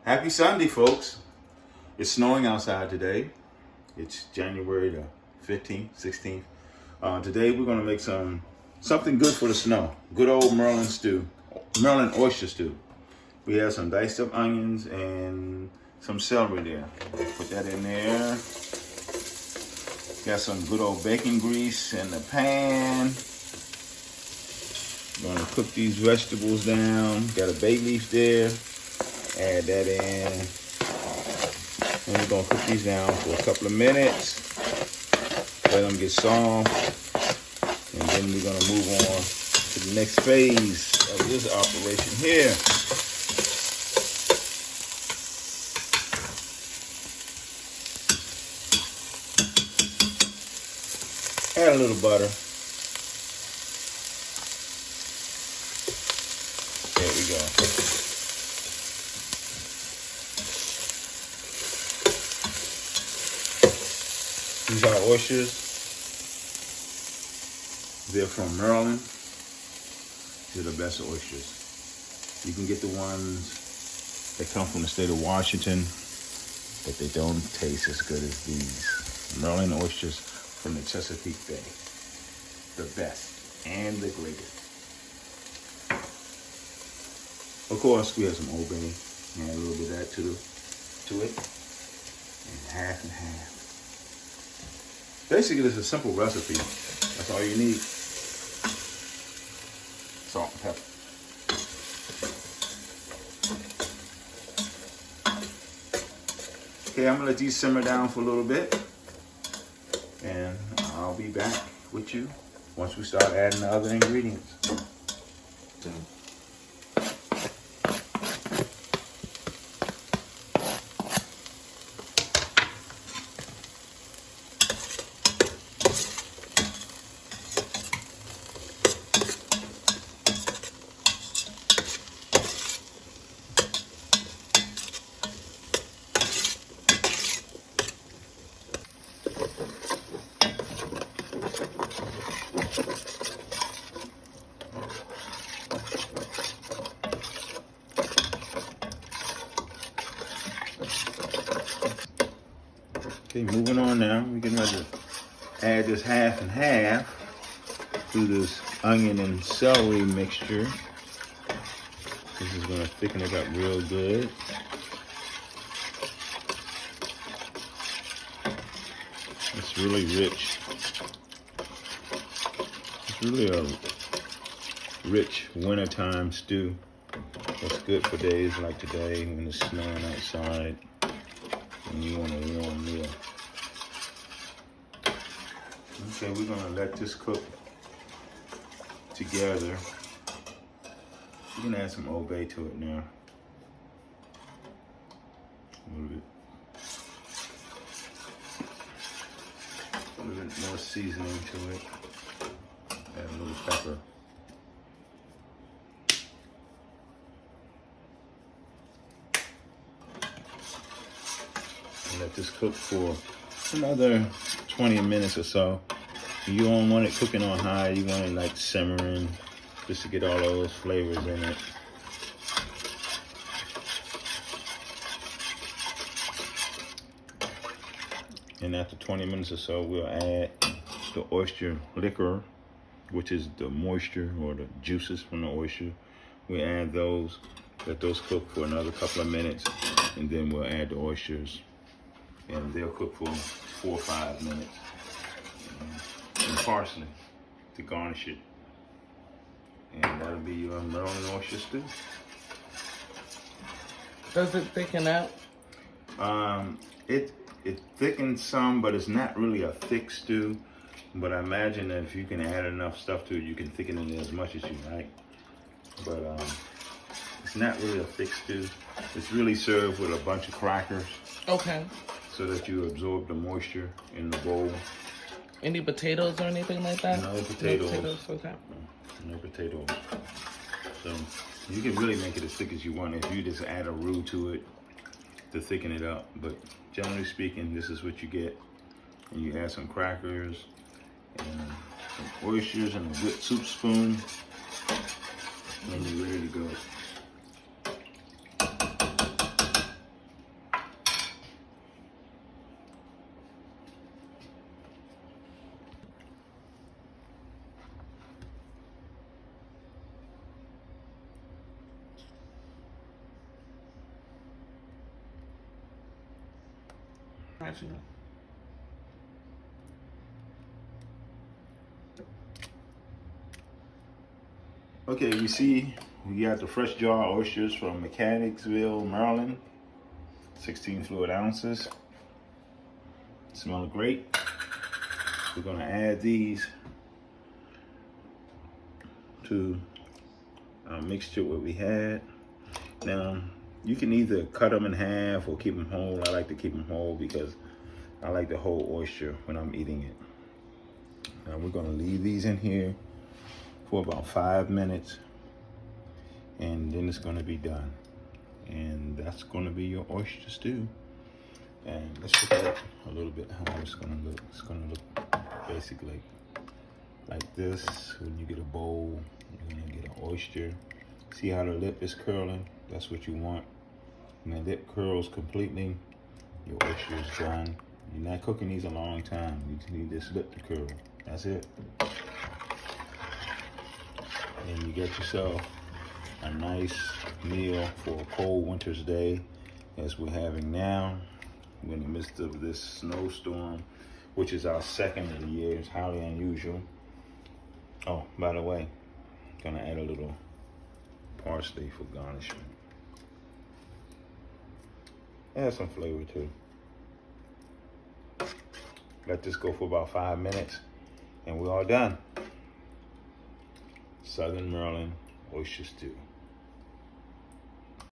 Happy Sunday, folks. It's snowing outside today. It's January the 15th, 16th. Today we're going to make something good for the snow. Good old Maryland stew. Maryland oyster stew. We have some diced up onions and some celery there. Put that in there. Got some good old bacon grease in the pan. Going to cook these vegetables down. Got a bay leaf there. Add that in. And we're going to cook these down for a couple of minutes. Let them get soft. And then we're going to move on to the next phase of this operation here. Add a little butter. There we go. These are oysters. They're from Maryland. They're the best oysters. You can get the ones that come from the state of Washington, but they don't taste as good as these. Maryland oysters from the Chesapeake Bay. The best and the greatest. Of course, we have some Old Bay. Add a little bit of that to it. And half and half. Basically, it's a simple recipe. That's all you need. Salt and pepper. Okay, I'm gonna let these simmer down for a little bit. And I'll be back with you once we start adding the other ingredients. Okay, moving on now. We're getting ready to add this half and half to this onion and celery mixture. This is going to thicken it up real good. It's really rich. It's really a rich wintertime stew. It's good for days like today when it's snowing outside. And you want a warm meal. Okay, we're gonna let this cook together. We're gonna add some Old Bay to it now. A little bit more seasoning to it. Add a little pepper. Let this cook for another 20 minutes or so. You don't want it cooking on high. You want it like simmering just to get all those flavors in it. And after 20 minutes or so, we'll add the oyster liquor, which is the moisture or the juices from the oyster. We add those, let those cook for another couple of minutes, and then we'll add the oysters. And they'll cook for 4 or 5 minutes. And parsley to garnish it. And that'll be your Maryland oyster stew. Does it thicken up? It thickens some, but it's not really a thick stew. But I imagine that if you can add enough stuff to it, you can thicken it as much as you like. But it's not really a thick stew. It's really served with a bunch of crackers. Okay. So that you absorb the moisture in the bowl. Any potatoes or anything like that? No potatoes. No potatoes, okay. No potatoes. So you can really make it as thick as you want if you just add a roux to it to thicken it up. But generally speaking, this is what you get. And you add some crackers and some oysters and a good soup spoon. And you're ready to go. crunchy. Okay, you see, we got the fresh jar oysters from Mechanicsville, Maryland. 16 fluid ounces. Smell great. We're gonna add these to our mixture what we had. Now, you can either cut them in half or keep them whole. I like to keep them whole because I like the whole oyster when I'm eating it. Now we're gonna leave these in here for about 5 minutes, and then it's gonna be done. And that's gonna be your oyster stew. And let's look at a little bit how it's gonna look. It's gonna look basically like this. When you get a bowl, you're gonna get an oyster. See how the lip is curling? That's what you want. When the lip curls completely, your oyster is done. You're not cooking these a long time. You just need this lip to curl. That's it. And you get yourself a nice meal for a cold winter's day, as we're having now. We're in the midst of this snowstorm, which is our second of the year. It's highly unusual. Oh, by the way, gonna add a little parsley for garnishment. Add some flavor too. Let this go for about 5 minutes, and we're all done. Southern Maryland oyster stew.